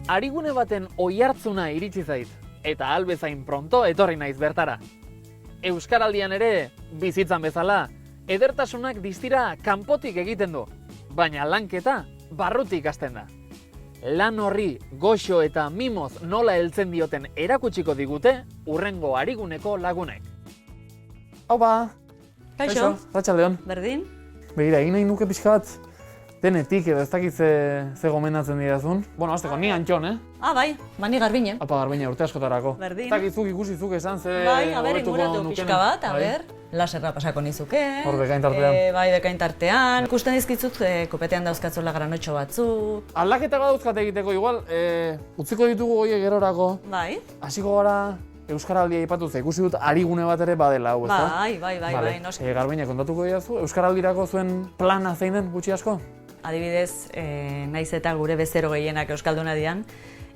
arigune baten oihartzuna iritsi zait, eta albezain pronto etorri naiz bertara. Euskaraldian ere, bizitzan bezala, edertasunak distira kanpotik egiten du, baina lanketa barrutik hasten da. Lan horri goxo eta mimoz nola heltzen dioten erakutsiko digute urrengo ariguneko lagunek. Haupa! Kaixo, Arratsaldeon. berdin? Begira, egin nahi nuke pixka bat denetik edo ez dakit ze gomendatzen didazun. Bueno, hasteko, ni Antxon, Bai, bani Garbine. Apa Garbina, urte askotarako. Berdin. Ez dakit zuk ikusi zuk esan ze Bai, a ber, hobetuko inguratu nukeen. pixka bat, a Bai. ber. Laserra pasako nizuke. Hor bekain tartean. Bai, bekain tartean. Ikusten dizkitzut, kopetean dauzkatzula granotxo batzuk. Aldaketa badauzkat egiteko, igual, utziko ditugu goiek gerorako. Bai. Hasiko gara Euskaraldia aipatu ze, ikusi dut arigune bat ere badela, hau, ezta? Bai, noski. Garbina, kontatuko didazu, Euskaraldirako zuen plana zein den gutxi asko? Adibidez, naiz eta gure bezero gehienak euskalduna dian,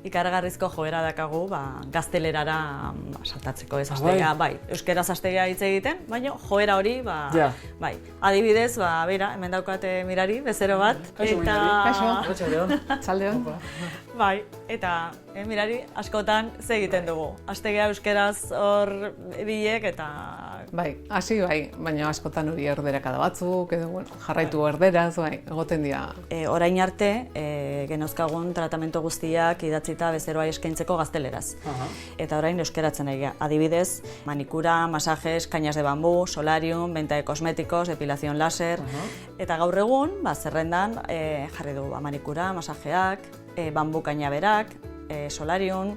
ikaragarrizko joera dakagu gaztelerara saltatzeko ez astegia, bai, euskeraz astegia hitz egiten, baina joera hori, Ja. bai. Adibidez, bera, hemen daukate Mirari, bezero bat, Kaixo, eta... Mirari. Kaixo. Txaldeon. Bai, eta Mirari askotan ze egiten dugu. Astegia euskeraz hor bilek eta... Bai, hasi bai, baina askotan hori erderakada batzuk, edo bueno, jarraitu erderaz, bai, egoten dira. Orain arte, genozkagun tratamentu guztiak idatzita bezeroa eskaintzeko gazteleraz. Eta orain euskeratzen egia. Adibidez, manikura, masajes, cañas de bambú, solarium, venta de cosméticos, depilación láser. Eta gaur egun, zerrendan jarri du manikura, masajeak, bambu kainaberak, solarium,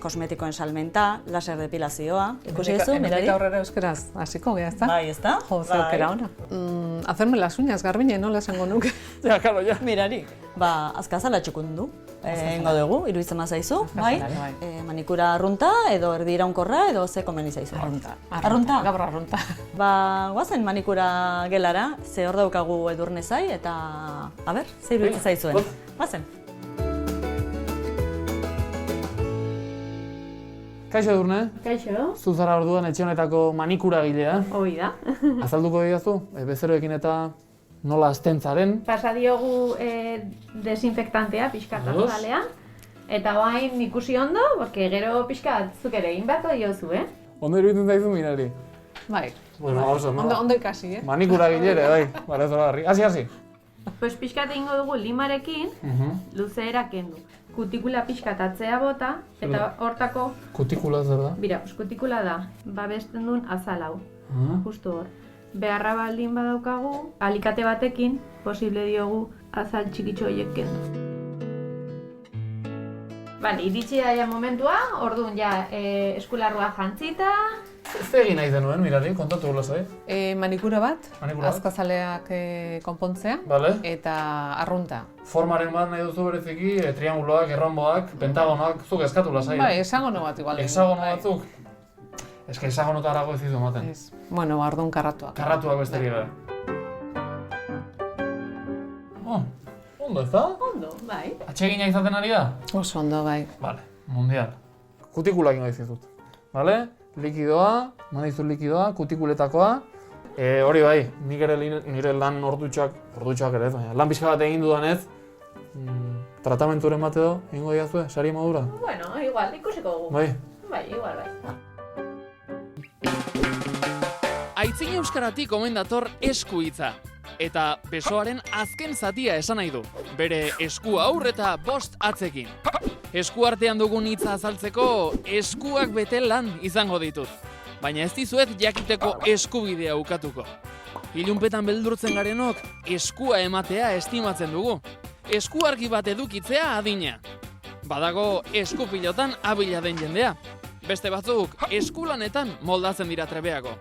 kosmetikoen salmenta, laser depilazioa. Ikusi duzu, Mirari? Eta aurrera euskeraz hasiko gea, ezta? Bai, ezta? Jo, ze aukera ona. Hacerme las uñas, Garbine, nola esango nuke. Ja, karo, ja. Mirari, azkazala txukundu. Ingo dugu, iruditzen mazaizu, bai? Manikura arrunta, edo erdi iraunkorra, edo ze komeni zaizu? Arrunta. Arrunta? Gaur arrunta. Guazen manikura gelara, ze hor daukagu Edurne zai, eta... A ber, ze iruditzen zaizuen? Guazen. Kaixo Edurne, Kaixo, zu zara orduan etxe honetako manikura gilea. hoi da. Azalduko didazu, bezeroekin eta nola aztentzaren. Pasa diogu desinfektantea pixkat azalean, eta bain ikusi ondo, porque gero pixkat zuk ere egin beharko diozu, Ondo iruditzen zaizu Mirari? Bai. Bueno, oso, no? Ondo ikasi, Manikura gilere, bai, bara ez garri. Hasi. Pues pixkat egingo dugu limarekin, luzeera kendu. Kutikula pixkat atzea bota, eta hortako, Kutikula zer da? bira, kutikula da, babesten duen azal hau, justu hor. Beharra baldin badaukagu, alikate batekin, posible diogu azal txikitxo horiek kendu. Bale, iritsi da ja momentua, orduan ja eskularrua jantzita. Ze egin nahi denuen, Mirari, kontatu gulazai. Manikura bat, Manikura bat. azkazaleak konpontzea, Bale. eta arrunta. Formaren bat nahi duzu bereziki, trianguloak, erronboak, pentagonoak, zuk eskatu lasai. Bai, hexagono bat igual. Hexagono Bai. batzuk? Eske hexagonotarago ez ditu ematen. Ez. Bueno, ardun karratuak. Karratuak besterik gara. Ondo ez da? Ondo, bai. Atsegina izaten ari da? Oso ondo, bai. Vale, mundial. Kutikulak ingo dizizut. Vale? Likidoa, mandizu likidoa, kutikuletakoa. Hori bai, nik ere nire lan ordutxoak ere ez, baina lan pixka bat egin dudanez, tratamenturen bat edo, egingo diazue, sari modura? Bueno, igual, ikusiko dugu. Bai. Bai, igual, bai. Aitzin euskaratik omen dator esku hitza. Eta besoaren azken zatia esan nahi du. Bere esku aurre eta bost atzekin. Esku artean dugun hitza azaltzeko eskuak bete lan izango ditut. Baina ez dizuet jakiteko eskubidea ukatuko. Ilunpetan beldurtzen garenok eskua ematea estimatzen dugu. Esku argi bat edukitzea adina. Badago esku pilotan abila den jendea. Beste batzuk eskulanetan moldatzen dira trebeako.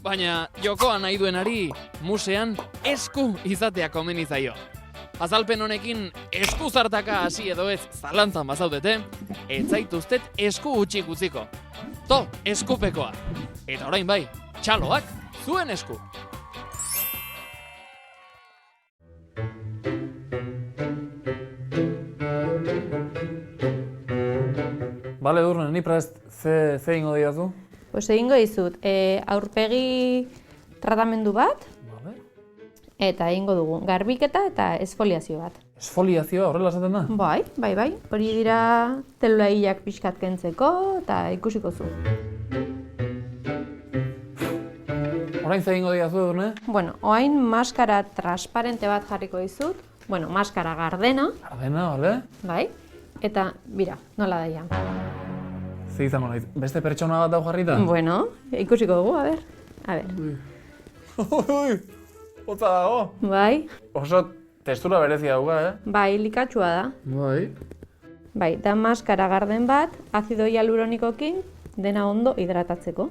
Baina jokoa nahi duenari musean esku izatea komeni zaio. Azalpen honekin esku zartaka hasi edo ez zalantzan bazaudete, ez zaituztet esku utxik utziko. To, eskupekoa. Eta orain bai, txaloak zuen esku. Bale, Edurne, ni prest ze ingo diazu? Pues egingo dizut, aurpegi tratamendu bat, Vale. eta egingo dugu garbiketa eta esfoliazio bat. Esfoliazioa horrela esaten da? Bai. Hori dira zelula hilak pixkat kentzeko eta ikusiko zu. Orain zer egingo diazu edurne? Bueno, oain maskara transparente bat jarriko dizut. Bueno, maskara gardena, Gardena, bale? bai. Eta, bira, nola daia. Ze izango naiz, beste pertsona bat dau jarrita? Bueno, ikusiko dugu, a ber. Ui, hotza dago. Bai, Oso testura berezia dauka, bai, likatsua da. Bai. Bai, da maskara garden bat, azido hialuronikokin, dena ondo hidratatzeko.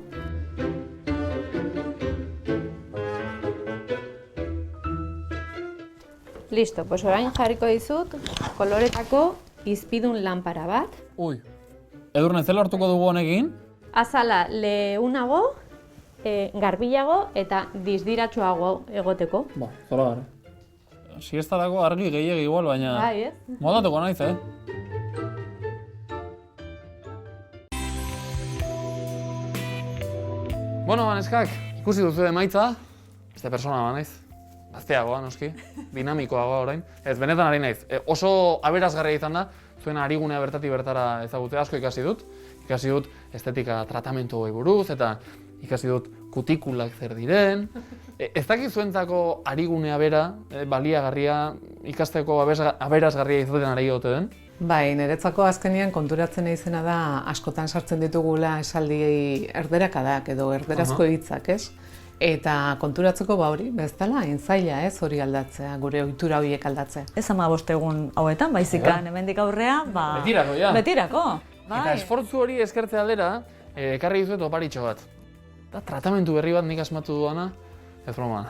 Listo, pues orain jarriko dizut koloretako izpidun lanpara bat. Ui, Edurne, zela hartuko dugu honekin? Azala leunago, garbilago eta dizdiratsuago egoteko. Ba, zola gara. Siestarako argi gehiegi igual, baina... Bai, ez? Modatuko naiz, Bueno, baneskak, ikusi duzu emaitza, beste persona banaiz. Gazteagoa, noski, dinamikoagoa orain. Ez, benetan ari naiz. Oso aberasgarria izan da, zuen arigunea bertatik bertara ezagutzea asko ikasi dut. Ikasi dut estetika tratamentu hori buruz, eta ikasi dut kutikulak zer diren. Ez dakit zuentzako arigunea bera, baliagarria, ikasteko aberasgarria izaten ari gote den? Bai, niretzako azkenean konturatzen izena da askotan sartzen ditugula esaldi erderakadak edo erderazko hitzak, ez? Eta konturatzeko hori, bezala, zaila ez hori aldatzea, gure ohitura horiek aldatzea. Ez 15 egun hauetan, baizikan, hemendik aurrea, ba... Betirako, ja. Betirako, bai. Eta esfortzu hori eskertze aldera, ekarri dizuet oparitxo bat. Da, tratamentu berri bat nik asmatu duana, ez broma.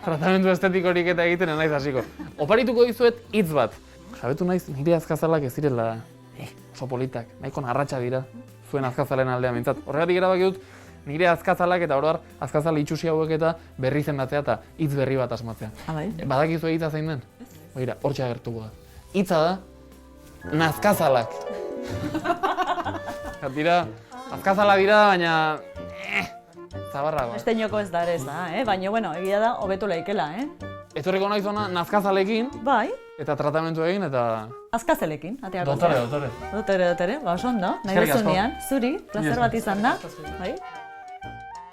Tratamentu estetikorik eta egiten naiz hasiko. Oparituko dizuet hitz bat. Jabetu naiz, nire azkazalak ez direla oso politak, nahiko narratxa dira, zuen azkazalen aldea mintzat. Horregatik erabaki dut, nire azkazalak eta oroar azkazal itxusi hauek eta berri zendatzea eta hitz berri bat asmatzea. Bai. Badakizu hitza zein den? Begira, hortxe agertuko da. Hitza da, nazkazalak. Dira, azkazalak dira, baina... zabarra bat. Esteinoko ez da ere ez da, baina, bueno, egia da, hobetu laikela, Etorriko naiz ona nazkazalekin, Bai, eta tratamentu egin, eta... azkazelekin, ateako. Dotore. Dotere, ba oso ondo, nahi Eskerrik asko. duzunean, zuri, plazer bat izan da. Bai?